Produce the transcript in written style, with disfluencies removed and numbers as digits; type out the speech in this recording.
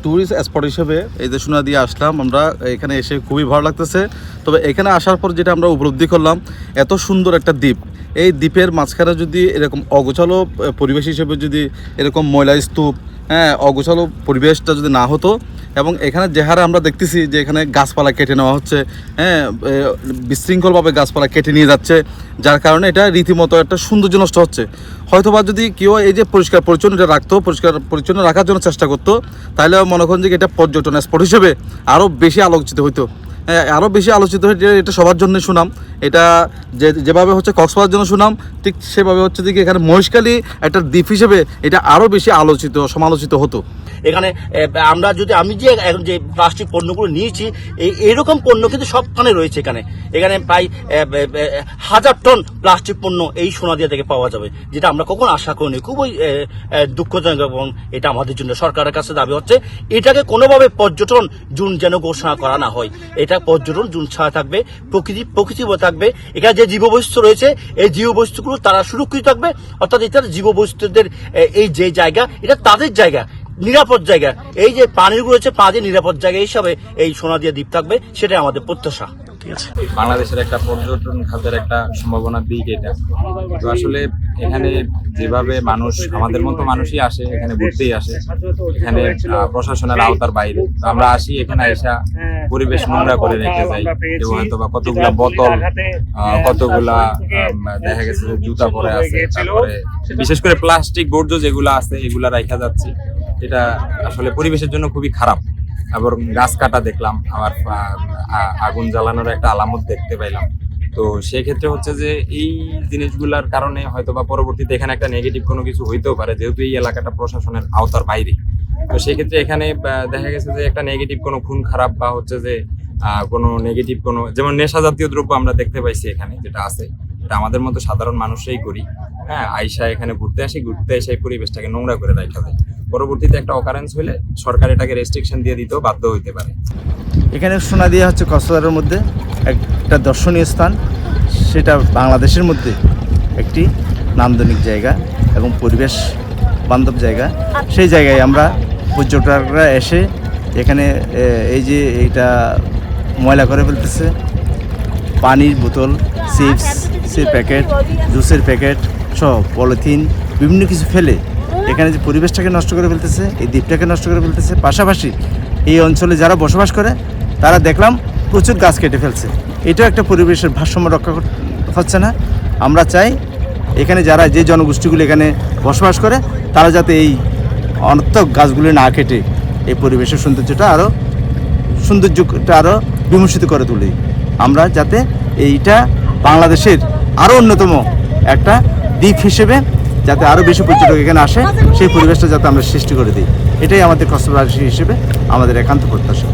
Tourist spot হিসেবে এই যে সোনা দিয়ে আসলাম আমরা, এখানে এসে খুবই ভালো লাগতেছে। তবে এখানে আসার পর যেটা আমরা উপলব্ধি করলাম, এত সুন্দর একটা দ্বীপ, এই দ্বীপের মাঝখানে যদি এরকম অগোছালো পরিবেশ হিসেবে যদি এরকম ময়লা স্তূপ, অগোছালো পরিবেশটা যদি না হতো, এবং এখানে যে হারে আমরা দেখতেছি যে এখানে গাছপালা কেটে নেওয়া হচ্ছে, বিশৃঙ্খলভাবে গাছপালা কেটে নিয়ে যাচ্ছে, যার কারণে এটা রীতিমতো একটা সৌন্দর্য নষ্ট হচ্ছে। হয়তোবা যদি কেউ এই যে পরিষ্কার পরিচ্ছন্নটা রাখতো, পরিষ্কার পরিচ্ছন্ন রাখার জন্য চেষ্টা করতো, তাহলে মনে করেন যে এটা পর্যটন স্পট হিসেবে আরও বেশি আলোচিত হইতো, আরও বেশি আলোচিত হয়ে এটা সবার জন্য সুনাম। এটা যেভাবে হচ্ছে কক্সবাজার জন্য সুনাম, ঠিক সেভাবে হচ্ছে যে এখানে মহেশখালী একটা দ্বীপ হিসেবে এটা আরও বেশি আলোচিত সমালোচিত হতো। এখানে আমি যে প্লাস্টিক পণ্যগুলো নিয়েছি, এইরকম পণ্য কিন্তু সবখানে রয়েছে। এখানে প্রায় 1000 টন প্লাস্টিক পণ্য এই সোনাদিয়া থেকে পাওয়া যাবে, যেটা আমরা কখনো আশা করিনি। খুবই দুঃখজনক, এবং এটা আমাদের জন্য সরকারের কাছে দাবি হচ্ছে এটাকে কোনোভাবে পর্যটন জোন যেন ঘোষণা করা না হয়। এটা পর্যটন জোন ছাড়া থাকবে, প্রকৃতি থাকবে। এখানে যে জীববৈচিত্র্য রয়েছে, এই জীববৈচিত্র্যগুলো তারা সুরক্ষিত থাকবে, অর্থাৎ এটার জীববৈচিত্র্যদের এই যে জায়গা, এটা তাদের জায়গা, নিরাপদ জায়গা। এই যে পানিগুলো রয়েছে, পানি নিরাপদ জায়গা হিসাবে এই সোনাদিয়া দ্বীপ থাকবে, সেটাই আমাদের প্রত্যাশা। বাংলাদেশের একটা পর্যটন খাতের একটা সম্ভাবনার দিক এটা। তো আসলে এখানে যেভাবে মানুষ, আমাদের মতো মানুষই আসে, এখানে ঘুরতেই আসে, এখানে প্রশাসনের আওতার বাইরে। তো আমরা আসি, এখানে এসে পরিবেশ নোংরা করে রেখে যাই। কেউ হয়তো বা কতগুলা বোতল, কতগুলা দেখা গেছে যে জুতা পরে আছে, তারপরে বিশেষ করে প্লাস্টিক বর্জ্য যেগুলো আছে এগুলা রাখা যাচ্ছে। এটা আসলে পরিবেশের জন্য খুবই খারাপ। আবার গাছ কাটা দেখলাম, আবার আগুন জ্বালানোর একটা আলামত দেখতে পাইলাম। তো সেক্ষেত্রে হচ্ছে যে এই জিনিসগুলোর কারণে হয়তো বা পরবর্তীতে এখানে একটা নেগেটিভ কোনো কিছু হইতেও পারে, যেহেতু এই এলাকাটা প্রশাসনের আওতার বাইরে। তো সেক্ষেত্রে এখানে দেখা গেছে যে একটা নেগেটিভ কোনো খুন খারাপ বা হচ্ছে যে কোনো নেগেটিভ কোনো, যেমন নেশা জাতীয় দ্রব্য আমরা দেখতে পাইছি এখানে যেটা আছে, এটা আমাদের মতো সাধারণ মানুষরাই করি। আইসা এখানে ঘুরতে এসে এই পরিবেশটাকে নোংরা করে রাখা যায়। পরবর্তীতে একটা অকারেন্স হলে সরকার এটাকে রেস্ট্রিকশন দিয়ে দিতেও বাধ্য হইতে পারে। এখানে সোনাদিয়া হচ্ছে কক্সবাজারের মধ্যে একটা দর্শনীয় স্থান, সেটা বাংলাদেশের মধ্যে একটি নান্দনিক জায়গা এবং পরিবেশ বান্ধব জায়গা। সেই জায়গায় আমরা পর্যটকরা এসে এখানে এই যে এইটা ময়লা করে ফেলতেছে, পানির বোতল, চিপসের প্যাকেট, জুসের প্যাকেট সব, পলিথিন, বিভিন্ন কিছু ফেলে এখানে যে পরিবেশটাকে নষ্ট করে ফেলতেছে, এই দ্বীপটাকে নষ্ট করে ফেলতেছে। পাশাপাশি এই অঞ্চলে যারা বসবাস করে তারা দেখলাম প্রচুর গাছ কেটে ফেলছে। এটাও একটা পরিবেশের ভারসাম্য রক্ষা হচ্ছে না। আমরা চাই এখানে যারা যে জনগোষ্ঠীগুলো এখানে বসবাস করে তারা যাতে এই অনর্থক গাছগুলি না কেটে এই পরিবেশের সৌন্দর্যটা আরও বিমর্ষিত করে তুলি। আমরা যাতে এইটা বাংলাদেশের আরও অন্যতম একটা দ্বীপ হিসেবে যাতে আরও বেশি পর্যটক এখানে আসে, সেই পরিবেশটা যাতে আমরা সৃষ্টি করে দিই, এটাই আমাদের কক্সবাজারবাসী হিসেবে আমাদের একান্ত প্রত্যাশা।